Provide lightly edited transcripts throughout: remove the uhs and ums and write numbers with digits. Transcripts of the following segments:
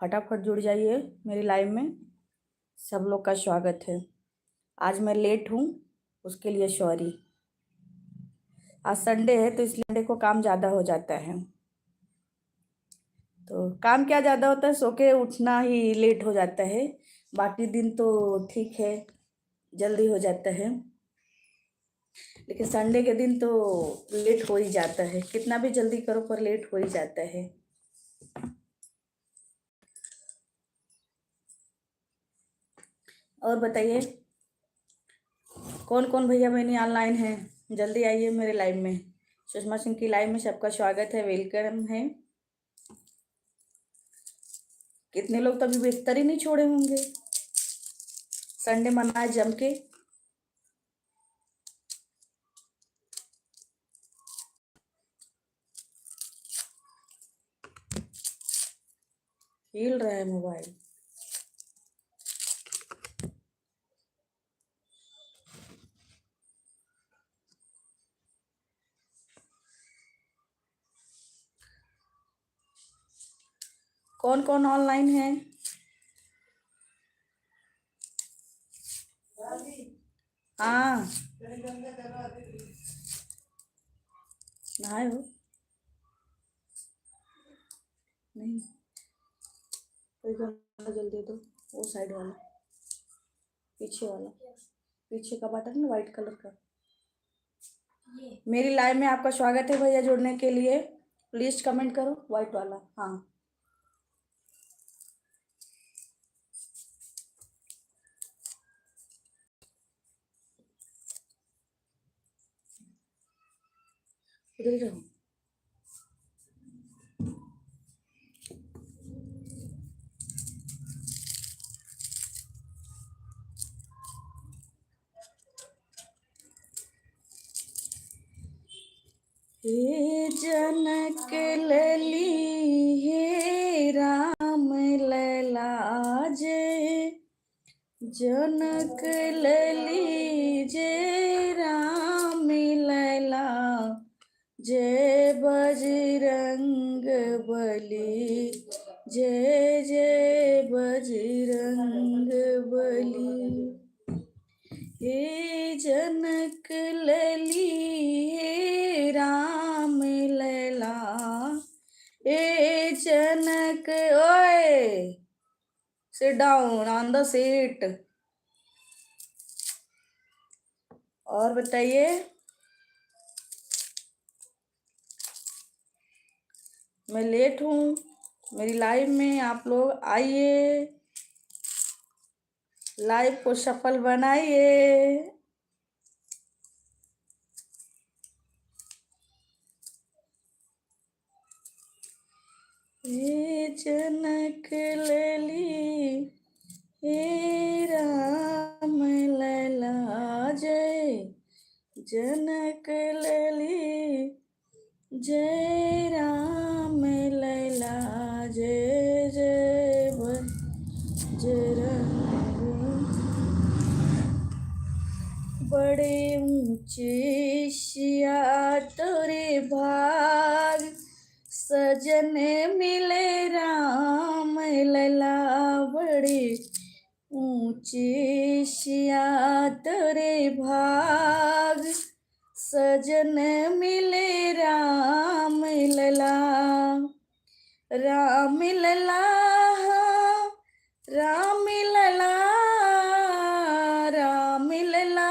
फटाफट जुड़ जाइए मेरी लाइव में। सब लोग का स्वागत है। आज मैं लेट हूँ, उसके लिए सॉरी। आज संडे है तो इसलिए संडे को काम ज़्यादा हो जाता है। तो काम क्या ज़्यादा होता है, सो के उठना ही लेट हो जाता है। बाकी दिन तो ठीक है, जल्दी हो जाता है, लेकिन संडे के दिन तो लेट हो ही जाता है। कितना भी जल्दी करो पर लेट हो ही जाता है। और बताइए कौन कौन भैया बहनी ऑनलाइन हैं, जल्दी आइए मेरे लाइव में। सुषमा सिंह की लाइव में सबका स्वागत है, वेलकम है। कितने लोग तो अभी बिस्तर ही नहीं छोड़े होंगे, संडे मनाए जम के। हिल रहा है मोबाइल। कौन कौन ऑनलाइन है? हाँ, नहाए हो? नहीं, कोई गाना जल्दी दो। वो साइड वाला, पीछे वाला, पीछे का बटन ना व्हाइट कलर का। मेरी लाइव में आपका स्वागत है भैया, जुड़ने के लिए प्लीज कमेंट करो, व्हाइट वाला। हाँ, उधर ही रहो। हे जनक लली हे राम लला जय, जनक लली जय राम लला, जय बजरंग बली, जय जय बजरंग बली। हे जनक लली हे राम लला, हे जनक, ओए sit down on the seat. और बताइए, मैं लेट हूँ, मेरी लाइव में आप लोग आइए, लाइव को सफल बनाइए। हे जनक लली हे राम लला जय, जनक लली जय राम लला, जय जय बजरंग। बड़े ऊंचे सिया तोरे भाग, सजन मिले राम लला। बड़े ऊंचे सिया तोरे भाग, सजन मिले राम लला। राम लला राम लला, राम लला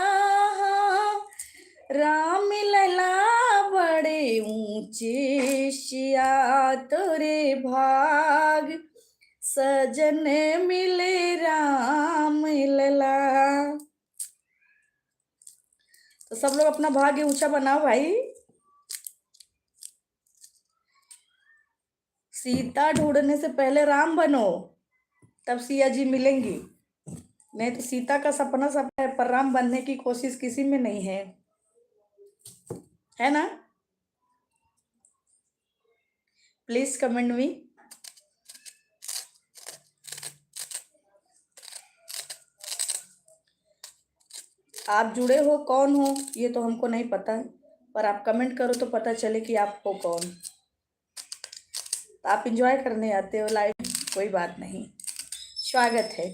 राम लला। बड़े ऊंचे सिया तोरे भाग, सजन मिले राम लला। तो सब लोग अपना भाग्य ऊंचा बनाओ भाई। सीता ढूंढने से पहले राम बनो, तब सिया जी मिलेंगी। नहीं तो सीता का सपना सपना है, पर राम बनने की कोशिश किसी में नहीं है ना? Please comment me. आप जुड़े हो, कौन हो ये तो हमको नहीं पता है, पर आप कमेंट करो तो पता चले कि आप हो कौन। तो आप इंजॉय करने आते हो लाइव, कोई बात नहीं, स्वागत है।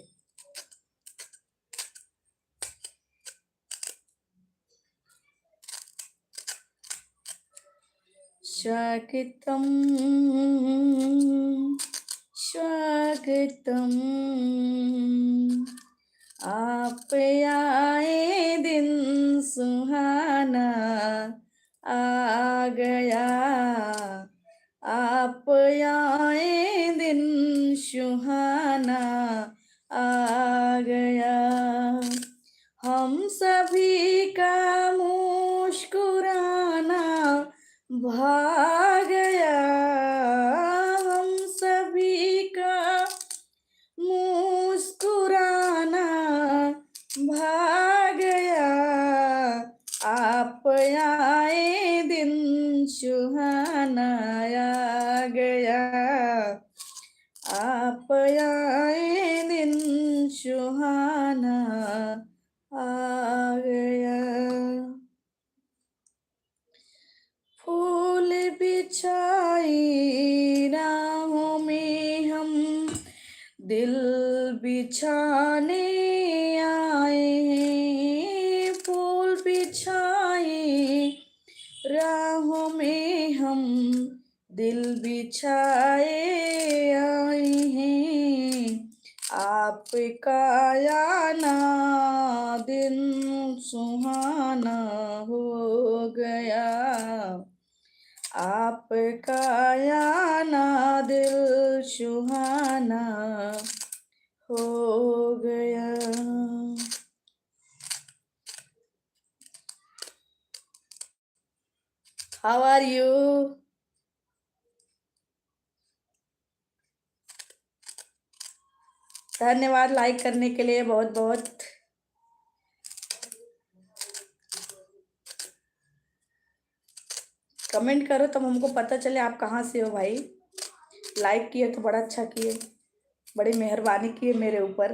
स्वागतम स्वागतम, आप आए दिन सुहाना आ गया, आप आए दिन सुहाना आ गया, हम सभी का मुस्कुराना भा गया, हम सभी का मुस्कुराना भा गया, आप आए दिन सुहाना आ गया, आप आए दिन सुहाना आ गया। फूल बिछाई राहों में हम दिल बिछाने आए हैं, फूल बिछाए राहों में हम दिल बिछाए आए हैं, आपका आना दिन सुहाना हो गया, आपका आना दिल सुहाना हो गया। How are you? धन्यवाद लाइक करने के लिए, बहुत बहुत। कमेंट करो तब हमको पता चले आप कहाँ से हो भाई। लाइक किए तो बड़ा अच्छा किए, बड़ी मेहरबानी किए मेरे ऊपर,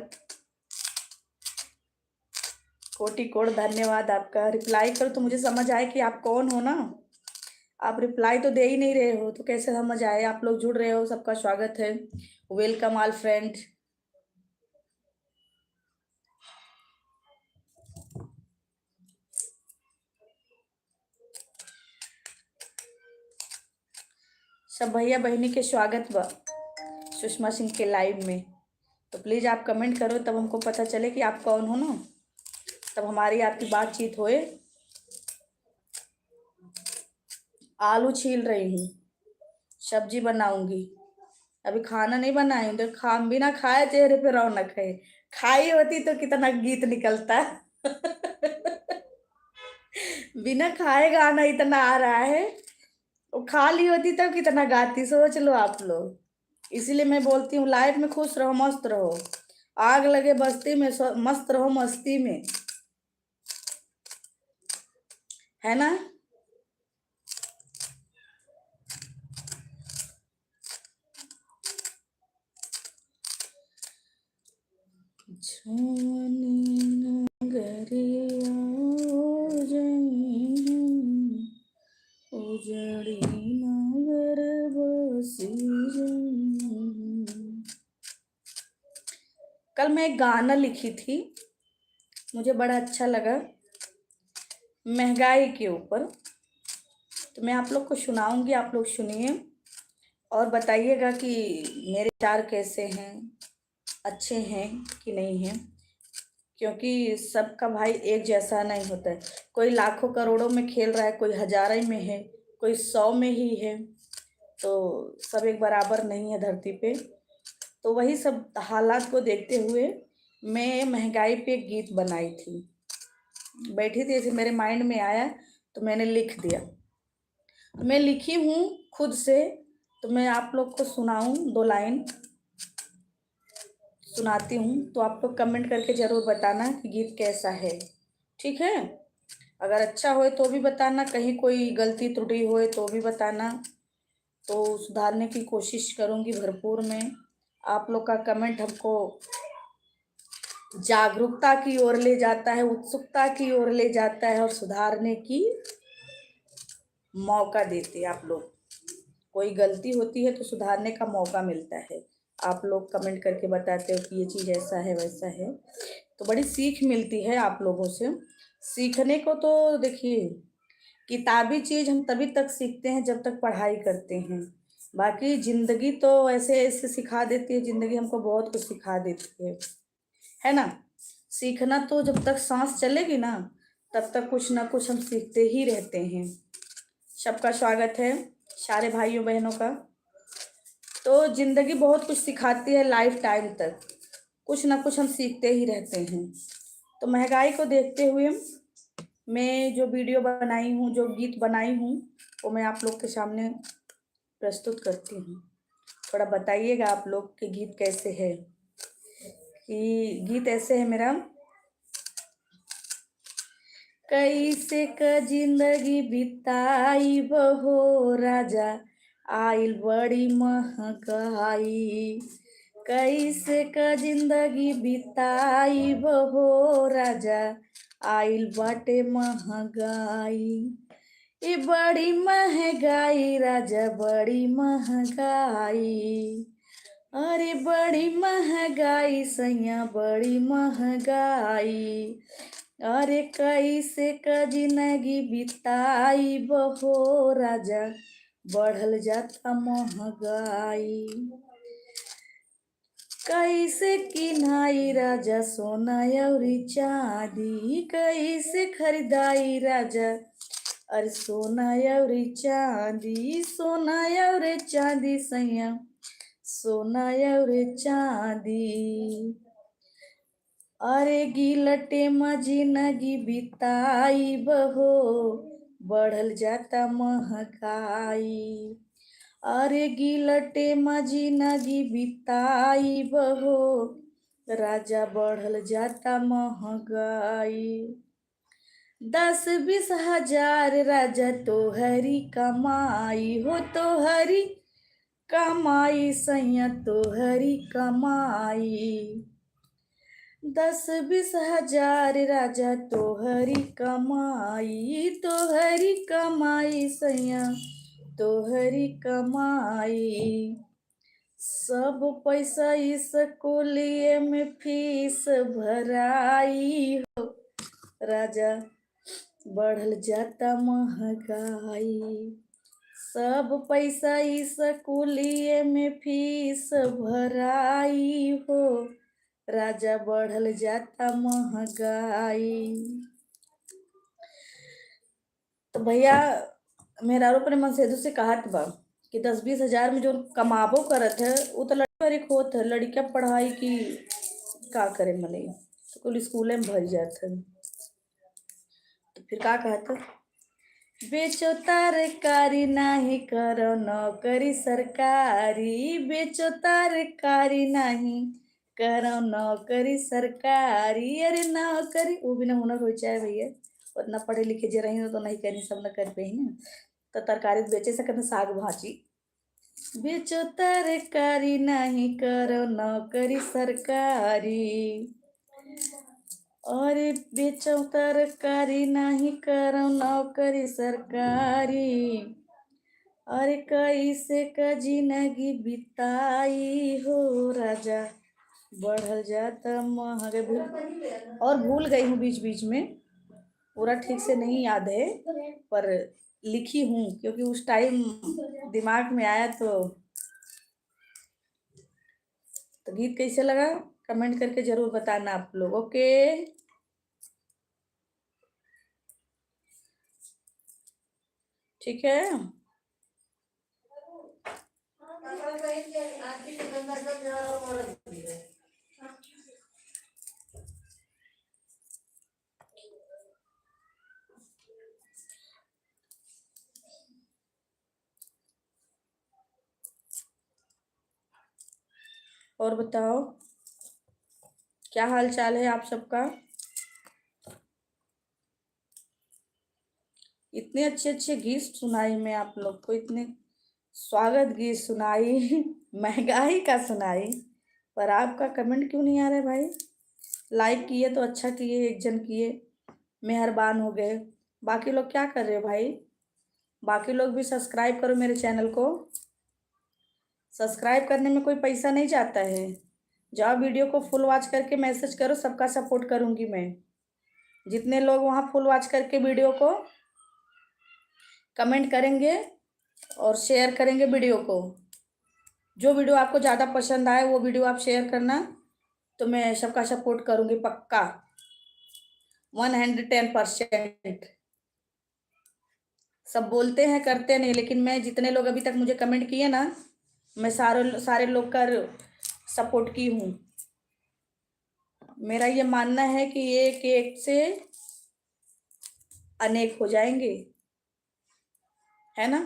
कोटि कोटि धन्यवाद आपका। रिप्लाई करो तो मुझे समझ आए कि आप कौन हो ना। आप रिप्लाई तो दे ही नहीं रहे हो तो कैसे समझ आए। आप लोग जुड़ रहे हो, सबका स्वागत है। Welcome all friend. सब भैया बहनी के स्वागत बा सुषमा सिंह के लाइव में। तो प्लीज़ आप कमेंट करो तब हमको पता चले कि आप कौन हो ना, तब हमारी आपकी बातचीत होए। आलू छील रही हूँ, सब्जी बनाऊंगी, अभी खाना नहीं बनाई हूँ। तो बिना खाए चेहरे पे रौनक है। खाई होती तो कितना गीत निकलता। बिना खाए गाना इतना आ रहा है, वो खा ली होती तब कितना गाती, सोच लो आप लोग। इसीलिए मैं बोलती हूँ लाइफ में खुश रहो, मस्त रहो, आग लगे बस्ती में, मस्त रहो मस्ती में, है ना। उजड़ी नगर बसी। कल मैं एक गाना लिखी थी, मुझे बड़ा अच्छा लगा, महंगाई के ऊपर। तो मैं आप लोग को सुनाऊंगी, आप लोग सुनिए और बताइएगा कि मेरे विचार कैसे हैं, अच्छे हैं कि नहीं हैं। क्योंकि सबका भाई एक जैसा नहीं होता है। कोई लाखों करोड़ों में खेल रहा है, कोई हजारों में है, कोई 100 में ही है। तो सब एक बराबर नहीं है धरती पे। तो वही सब हालात को देखते हुए मैं महंगाई पे एक गीत बनाई थी। बैठी थी ऐसे मेरे माइंड में आया तो मैंने लिख दिया। मैं लिखी हूँ खुद से, तो मैं आप लोग को सुनाऊं, 2 लाइन सुनाती हूँ। तो आप लोग कमेंट करके ज़रूर बताना कि गीत कैसा है, ठीक है। अगर अच्छा होए तो भी बताना, कहीं कोई गलती त्रुटि होए तो भी बताना, तो सुधारने की कोशिश करूँगी भरपूर मैं। आप लोग का कमेंट हमको जागरूकता की ओर ले जाता है, उत्सुकता की ओर ले जाता है और सुधारने की मौका देते हैं। आप लोग कोई गलती होती है तो सुधारने का मौका मिलता है। आप लोग कमेंट करके बताते हो कि ये चीज़ ऐसा है वैसा है, तो बड़ी सीख मिलती है आप लोगों से। सीखने को तो देखिए, किताबी चीज़ हम तभी तक सीखते हैं जब तक पढ़ाई करते हैं। बाकी ज़िंदगी तो ऐसे ऐसे सिखा देती है, ज़िंदगी हमको बहुत कुछ सिखा देती है ना? सीखना तो जब तक सांस चलेगी ना, तब तक कुछ ना कुछ हम सीखते ही रहते हैं। सबका स्वागत है, सारे भाइयों बहनों का। तो ज़िंदगी बहुत कुछ सिखाती है, लाइफ टाइम तक कुछ ना कुछ हम सीखते ही रहते हैं। तो महंगाई को देखते हुए मैं जो वीडियो बनाई हूँ, जो गीत बनाई हूँ, वो मैं आप लोग के सामने प्रस्तुत करती हूँ। थोड़ा बताइएगा आप लोग के गीत कैसे है। कि गीत ऐसे है मेरा, कैसे क जिंदगी बिताई बहो राजा, आइल बड़ी महंगाई। कैसे क जिंदगी बिताई बहो राजा, आइल बाटे महंगाई। ये बड़ी महंगाई राजा, बड़ी महंगाई। अरे बड़ी महंगाई सैया, बड़ी महंगाई। अरे कैसे क जिंदगी बिताई बहो राजा, बढ़ल जाता महंगाई। कैसे किनाई राजा सोना अउरी चांदी, कैसे खरीदाई राजा अरे सोना अउरी चांदी, सोना अउरी चांदी सैया, सोना अउरी चांदी। अरे गिलटे जिंदगी बिताई बहो, बढ़ल जाता महंगाई। अरे गिलटे जिंदगी बिताई बहो राजा, बढ़ल जाता महंगाई। 10-20 हजार राजा तोहरी कमाई हो, तोहरी कमाई सैया, तोहरी कमाई। 10-20 हजार राजा तोहरी कमाई, तोहरी कमाई सैया, तोहरी कमाई। सब पैसा स्कूलिए में फीस भराई हो राजा, बढ़ल जाता महंगाई। सब पैसा स्कूलिए में फीस भराई हो राजा, बढ़ल जाता महंगाई। तो भैया मेरा अपने मन से कहत बा कि 10-20 हजार में जो कमाबो करत है, वो तो लड़की होत है। लड़कियां पढ़ाई की का करे मने, तो कुल स्कूले में भर जात है। तो फिर का कहत, बेचो तरकारी नहीं करो नौकरी सरकारी, बेचो तरकारी नहीं करो नौकरी सरकारी। अरे नौकरी वो भी ना हुनर हो चाहे भैया, उतना पढ़े लिखे जे रही तो नहीं करी, सब न कर पे ना। तो तरकारी बेचे सकते, साग भाजी। बेचो तरकारी नहीं करो नौकरी सरकारी, अरे बेचो तरकारी नहीं करो नौकरी सरकारी। अरे कैसे क जिंदगी बिताई हो राजा, बढ़ल जाता महंगाई। और भूल गई हूँ बीच बीच में, पूरा ठीक से नहीं याद है, पर लिखी हूँ क्योंकि उस टाइम दिमाग में आया। तो गीत कैसे लगा कमेंट करके जरूर बताना आप लोग। ओके, ठीक है। और बताओ क्या हाल चाल है आप सबका। इतने अच्छे अच्छे गीत सुनाई मैं आप लोग को, इतने स्वागत गीत सुनाई महंगाई का सुनाई, पर आपका कमेंट क्यों नहीं आ रहा है भाई। लाइक किए तो अच्छा किए, एक जन किए, मेहरबान हो गए। बाकी लोग क्या कर रहे हो भाई, बाकी लोग भी सब्सक्राइब करो मेरे चैनल को। सब्सक्राइब करने में कोई पैसा नहीं जाता है। जाओ वीडियो को फुल वॉच करके मैसेज करो, सबका सपोर्ट करूंगी मैं। जितने लोग वहाँ फुल वॉच करके वीडियो को कमेंट करेंगे और शेयर करेंगे वीडियो को, जो वीडियो आपको ज़्यादा पसंद आए वो वीडियो आप शेयर करना, तो मैं सबका सपोर्ट करूंगी पक्का 110%। सब बोलते हैं करते नहीं, लेकिन मैं जितने लोग अभी तक मुझे कमेंट किए ना, मैं सारे सारे लोग का सपोर्ट की हूँ। मेरा ये मानना है कि एक एक से अनेक हो जाएंगे, है ना।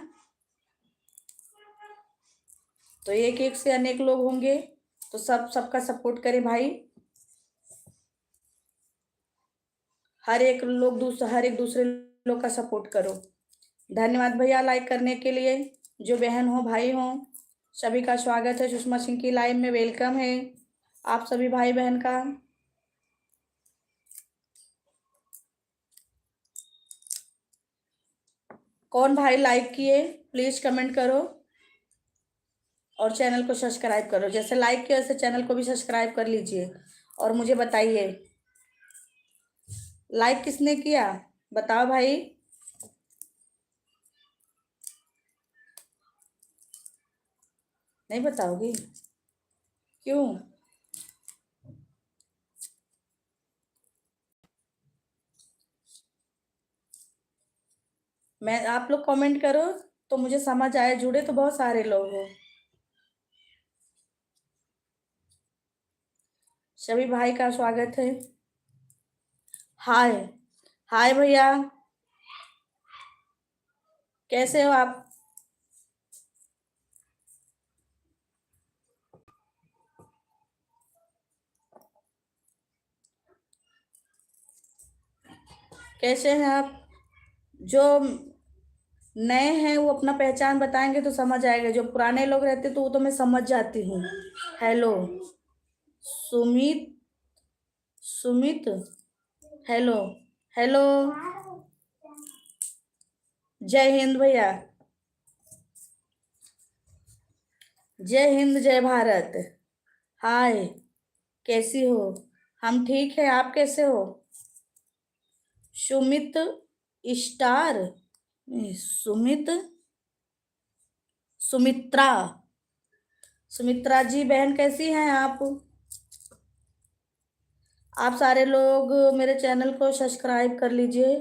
तो एक एक से अनेक लोग होंगे, तो सबका सपोर्ट करें भाई। हर एक दूसरे लोग का सपोर्ट करो। धन्यवाद भैया लाइक करने के लिए। जो बहन हो भाई हो सभी का स्वागत है सुषमा सिंह की लाइव में, वेलकम है आप सभी भाई बहन का। कौन भाई लाइक किए प्लीज कमेंट करो, और चैनल को सब्सक्राइब करो। जैसे लाइक किया वैसे चैनल को भी सब्सक्राइब कर लीजिए, और मुझे बताइए लाइक किसने किया, बताओ भाई। नहीं बताओगी क्यों? मैं आप लोग कमेंट करो तो मुझे समझ आए, जुड़े तो बहुत सारे लोग हो। सभी भाई का स्वागत है। हाय हाय भैया, कैसे हो आप? कैसे हैं आप? जो नए हैं वो अपना पहचान बताएंगे तो समझ आएगा, जो पुराने लोग रहते तो वो तो मैं समझ जाती हूँ। Hello Sumit, Sumit, hello, hello, जय हिंद भैया, जय हिंद जय भारत। हाय, कैसी हो? हम ठीक है, आप कैसे हो? सुमित स्टार, सुमित, सुमित्रा, सुमित्रा जी बहन कैसी हैं आप? आप सारे लोग मेरे चैनल को सब्सक्राइब कर लीजिए।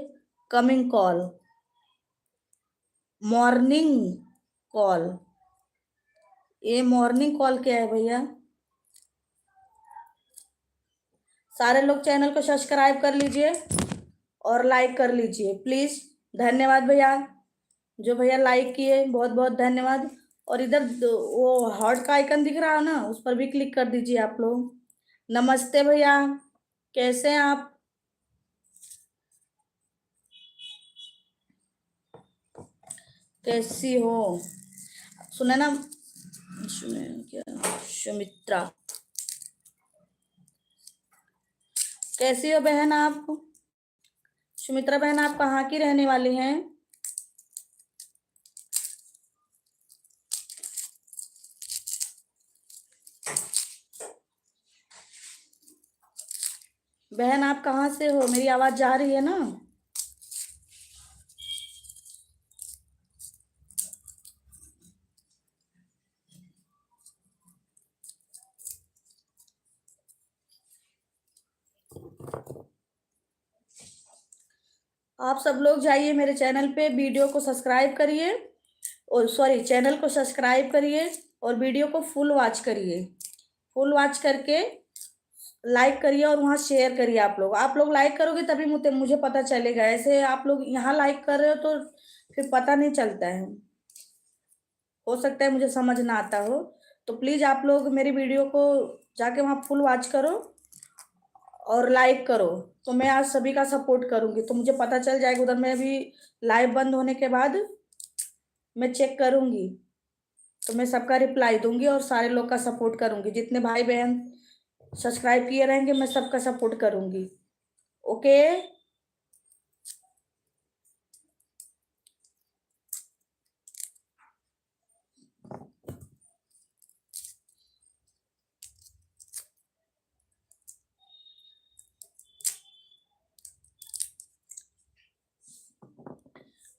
कमिंग कॉल, मॉर्निंग कॉल, ये मॉर्निंग कॉल क्या है भैया? सारे लोग चैनल को सब्सक्राइब कर लीजिए और लाइक कर लीजिए प्लीज। धन्यवाद भैया, जो भैया लाइक किए बहुत बहुत धन्यवाद। और इधर वो हार्ट का आइकन दिख रहा है ना, उस पर भी क्लिक कर दीजिए आप लोग। नमस्ते भैया, कैसे हैं आप? कैसी हो? सुने ना, सुने क्या, सुमित्रा, कैसी हो बहन आप? सुमित्रा बहन आप कहाँ की रहने वाली हैं? बहन आप कहाँ से हो? मेरी आवाज जा रही है ना? आप सब लोग जाइए मेरे चैनल पे, वीडियो को सब्सक्राइब करिए, और सॉरी चैनल को सब्सक्राइब करिए और वीडियो को फुल वॉच करिए। फुल वॉच करके लाइक करिए और वहाँ शेयर करिए। आप लोग लाइक करोगे तभी मुझे पता चलेगा। ऐसे आप लोग यहाँ लाइक कर रहे हो तो फिर पता नहीं चलता है। हो सकता है मुझे समझ ना आता हो, तो प्लीज़ आप लोग मेरी वीडियो को जाके वहाँ फुल वॉच करो और लाइक करो, तो मैं आज सभी का सपोर्ट करूंगी, तो मुझे पता चल जाएगा। उधर मैं अभी लाइव बंद होने के बाद मैं चेक करूंगी, तो मैं सबका रिप्लाई दूंगी और सारे लोग का सपोर्ट करूंगी। जितने भाई बहन सब्सक्राइब किए रहेंगे मैं सबका सपोर्ट करूंगी। ओके,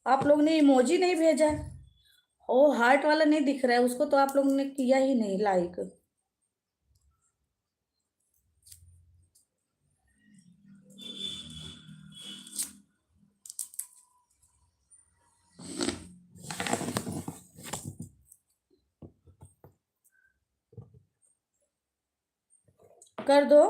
आप लोग ने इमोजी नहीं भेजा। ओ हार्ट वाला नहीं दिख रहा है उसको, तो आप लोगों ने किया ही नहीं लाइक। कर दो।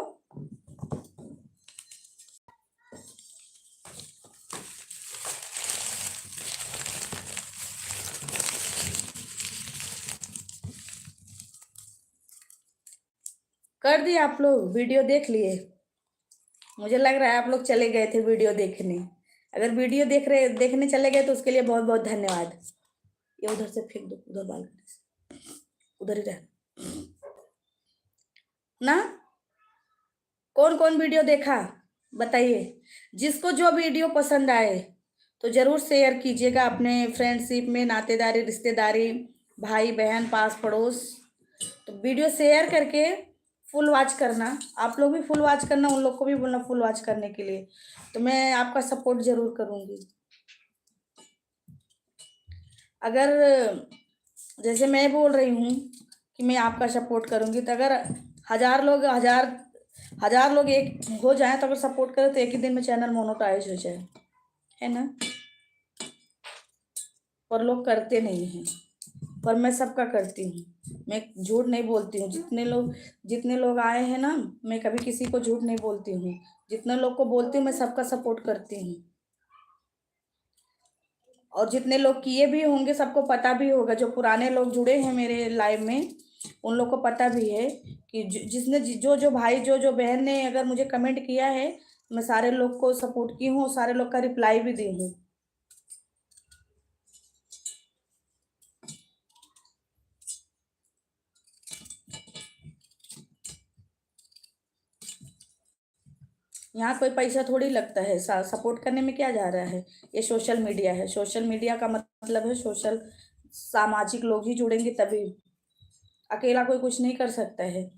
कर दिए आप लोग? वीडियो देख लिए? मुझे लग रहा है आप लोग चले गए थे वीडियो देखने। अगर वीडियो देखने चले गए तो उसके लिए बहुत बहुत धन्यवाद। ये उधर से फेंक दो, उधर बालकनी से, उधर ही रह ना। कौन कौन वीडियो देखा बताइए। जिसको जो वीडियो पसंद आए तो जरूर शेयर कीजिएगा अपने फ्रेंडशिप में, नातेदारी, रिश्तेदारी, भाई बहन, पास पड़ोस। तो वीडियो शेयर करके फुल वॉच करना। आप लोग भी फुल वॉच करना, उन लोग को भी बोलना फुल वॉच करने के लिए। तो मैं आपका सपोर्ट जरूर करूंगी। अगर जैसे मैं बोल रही हूँ कि मैं आपका सपोर्ट करूंगी, तो अगर हजार लोग एक हो जाएं तो अगर सपोर्ट करें तो एक ही दिन में चैनल मोनेटाइज हो जाए, है ना। पर लोग करते नहीं हैं। पर मैं सबका करती हूँ, मैं झूठ नहीं बोलती हूँ। जितने लोग आए हैं ना, मैं कभी किसी को झूठ नहीं बोलती हूँ। जितने लोग को बोलती हूँ मैं सबका सपोर्ट करती हूँ। और जितने लोग किए भी होंगे सबको पता भी होगा, जो पुराने लोग जुड़े हैं मेरे लाइव में उन लोग को पता भी है कि जिसने जो जो भाई जो जो बहन ने अगर मुझे कमेंट किया है, मैं सारे लोग को सपोर्ट की हूँ और सारे लोग का रिप्लाई भी दी हूँ। यहाँ कोई पैसा थोड़ी लगता है, सपोर्ट करने में क्या जा रहा है। ये सोशल मीडिया है, सोशल मीडिया का मतलब है सोशल, सामाजिक लोग ही जुड़ेंगे तभी। अकेला कोई कुछ नहीं कर सकता है,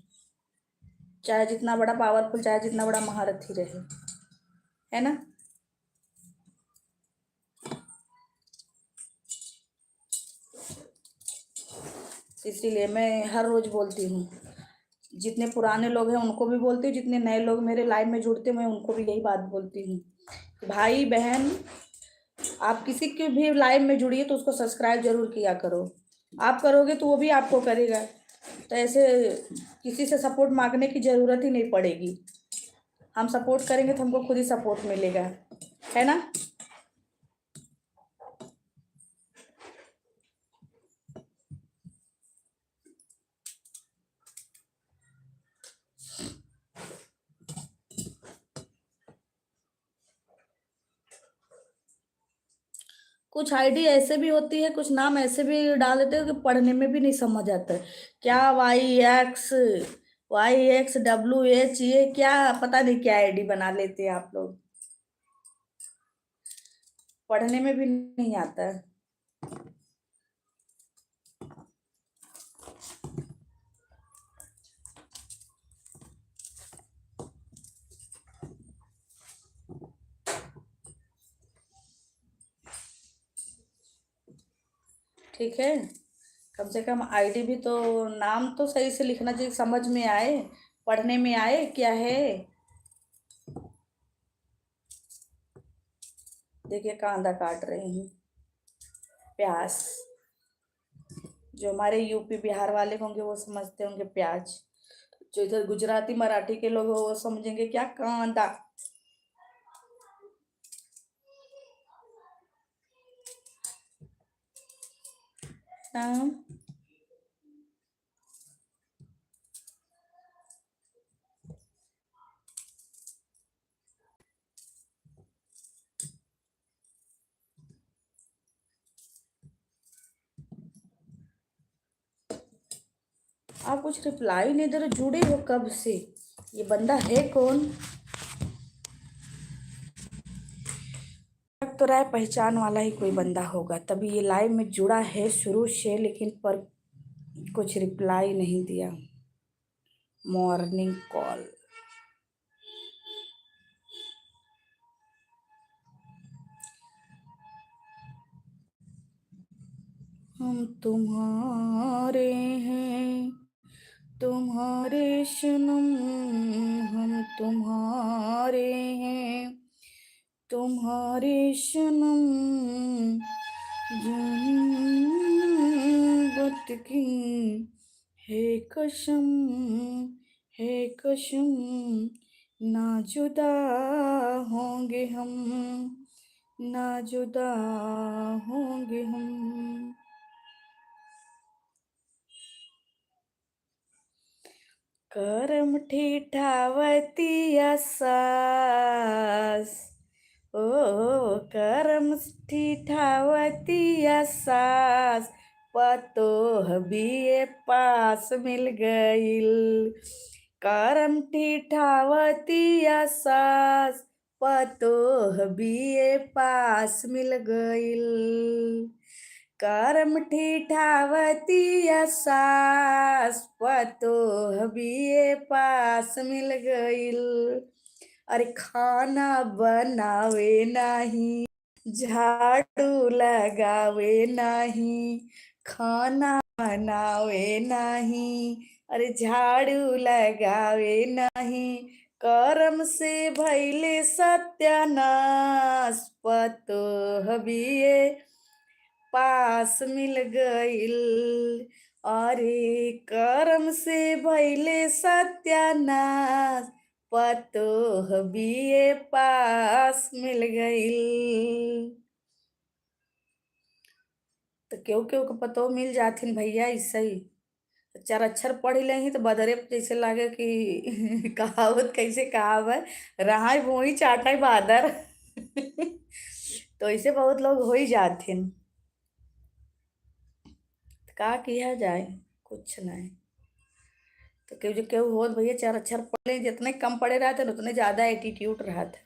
चाहे जितना बड़ा पावरफुल, चाहे जितना बड़ा महारथी रहे, है ना। इसीलिए मैं हर रोज बोलती हूँ, जितने पुराने लोग हैं उनको भी बोलती हूँ, जितने नए लोग मेरे लाइव में जुड़ते हैं मैं उनको भी यही बात बोलती हूँ। भाई बहन, आप किसी के भी लाइव में जुड़िए तो उसको सब्सक्राइब जरूर किया करो। आप करोगे तो वो भी आपको करेगा। तो ऐसे किसी से सपोर्ट मांगने की जरूरत ही नहीं पड़ेगी। हम सपोर्ट करेंगे तो हमको खुद ही सपोर्ट मिलेगा, है ना। कुछ आईडी ऐसे भी होती है, कुछ नाम ऐसे भी डाल देते हैं कि पढ़ने में भी नहीं समझ आता है। क्या YXWH, ये क्या पता नहीं क्या आईडी बना लेते हैं आप लोग, पढ़ने में भी नहीं आता है। ठीक है, कम से कम आईडी भी तो, नाम तो सही से लिखना चाहिए, समझ में आए, पढ़ने में आए क्या है। देखिए कांदा काट रही हूँ, प्याज। जो हमारे यूपी बिहार वाले होंगे वो समझते होंगे प्याज, जो इधर गुजराती मराठी के लोग हो वो समझेंगे क्या, कांदा। हाँ। आप कुछ रिप्लाई नहीं दे रहे, जुड़े हो कब से? ये बंदा है कौन? लग तो रहा है पहचान वाला ही कोई बंदा होगा, तभी ये लाइव में जुड़ा है शुरू से, लेकिन पर कुछ रिप्लाई नहीं दिया। Morning call. हम तुम्हारे हैं, तुम्हारे सनम, हम तुम्हारे हैं, तुम्हारे सनम, जन्नत की है कसम, है कसम, ना जुदा होंगे हम, ना जुदा होंगे हम। करम ठीठावती सास, ओ करम ठीठावती सास, पतोह बीए पास मिल गईल। करम ठीठावती सास, पतोह बीए पास मिल गईल। करम ठीठावती सास, पतोह बीए पास मिल गईल। अरे खाना बनावे नहीं, झाड़ू लगावे नहीं, खाना बनावे नहीं, अरे झाड़ू लगावे नहीं, करम से भैले सत्यानाश, पतोह बीए पास मिल गईल। अरे करम से भैले सत्यानाश, पतोह बीए पास मिल गईल। तो क्यों क्यों के पतो मिल जाथिन भैया ऐसे ही। चार अक्षर पढ़ लेही तो बदरे जैसे लागे कि कहावत कैसे कहाव है, रहा वही चाटा बादर। तो ऐसे बहुत लोग हो ही जाथिन। का किया जाए, कुछ नहीं। तो क्यों जो क्यों होत भैया चार अक्षर पढ़ ले, जितने कम पढ़े रहते न उतने ज़्यादा एटीट्यूड रहते।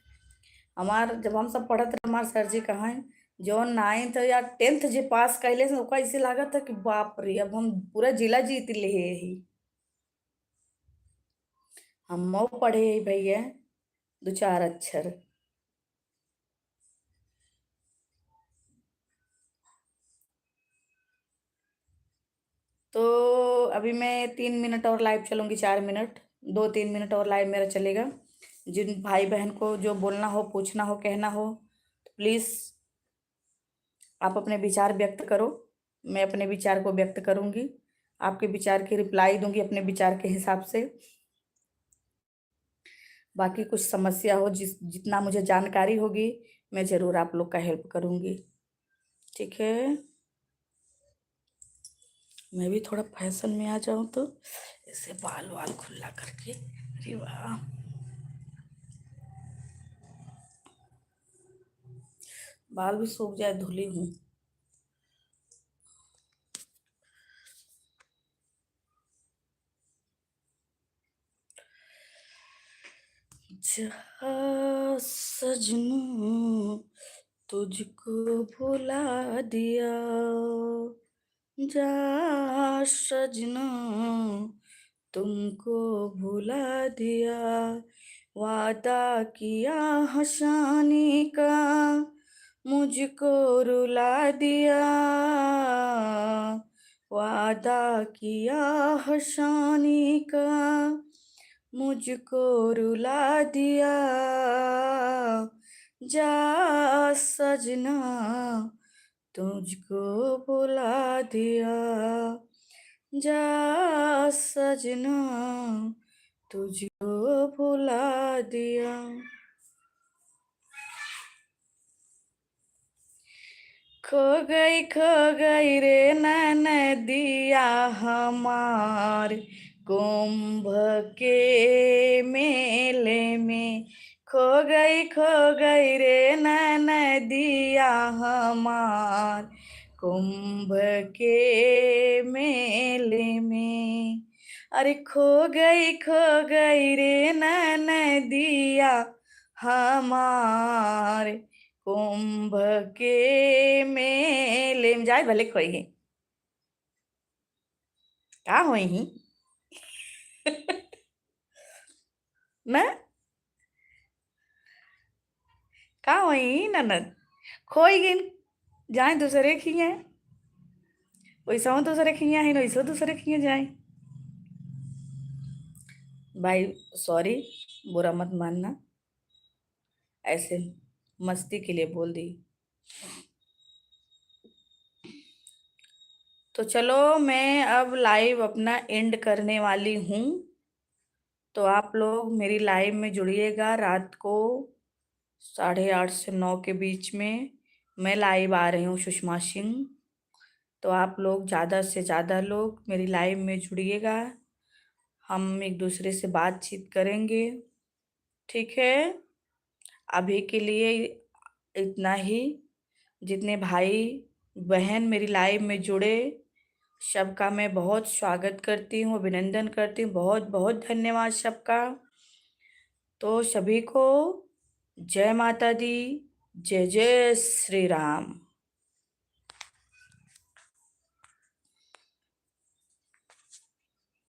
हमार जब हम सब पढ़त रहे, हमार सर जी कहाँ हैं, जो 9th या 10th जे पास कैले से ओका ऐसे लागत था कि बाप रे अब हम पूरा जिला जीत ले ही। हम पढ़े ही भैया दो चार अक्षर। तो अभी मैं 3 मिनट और लाइव चलूंगी, 4 मिनट, 2-3 मिनट और लाइव मेरा चलेगा। जिन भाई बहन को जो बोलना हो, पूछना हो, कहना हो, तो प्लीज़ आप अपने विचार व्यक्त करो। मैं अपने विचार को व्यक्त करूंगी, आपके विचार की रिप्लाई दूंगी अपने विचार के हिसाब से। बाकी कुछ समस्या हो, जितना मुझे जानकारी होगी मैं ज़रूर आप लोग का हेल्प करूंगी, ठीक है। मैं भी थोड़ा फैशन में आ जाऊं तो ऐसे बाल वाल खुला करके, अरे वाह, बाल भी सूख जाए, धुली हूँ। जा सजनों तुझको भुला दिया, जा सजना तुमको भुला दिया, वादा किया हंसाने का मुझको रुला दिया, वादा किया हंसाने का मुझको रुला दिया, जा सजना तुझको भुला दिया, जा सजना तुझको भुला दिया। खो गई रे नदिया हमार, कुंभ के मेले में। खो गई रे नदिया हमार, कुंभ के मेले में। अरे खो गई रे नदिया हमार, कुंभ के मेले में। जाए भले खोई है, का होई ही। ना का होई ननद, खोई गिन, जाए दूसरे की है। वैसा तो सरे खिया है वैसा तो सरे खिया जाए। भाई सॉरी, बुरा मत मानना, ऐसे मस्ती के लिए बोल दी। तो चलो मैं अब लाइव अपना एंड करने वाली हूँ। तो आप लोग मेरी लाइव में जुड़िएगा रात को 8:30 से 9 के बीच में। मैं लाइव आ रही हूँ सुषमा सिंह। तो आप लोग ज़्यादा से ज़्यादा लोग मेरी लाइव में जुड़िएगा, हम एक दूसरे से बातचीत करेंगे, ठीक है। अभी के लिए इतना ही। जितने भाई बहन मेरी लाइव में जुड़े, सबका मैं बहुत स्वागत करती हूँ, अभिनंदन करती हूँ, बहुत बहुत धन्यवाद सबका। तो सभी को जय माता दी, जय जय श्री राम।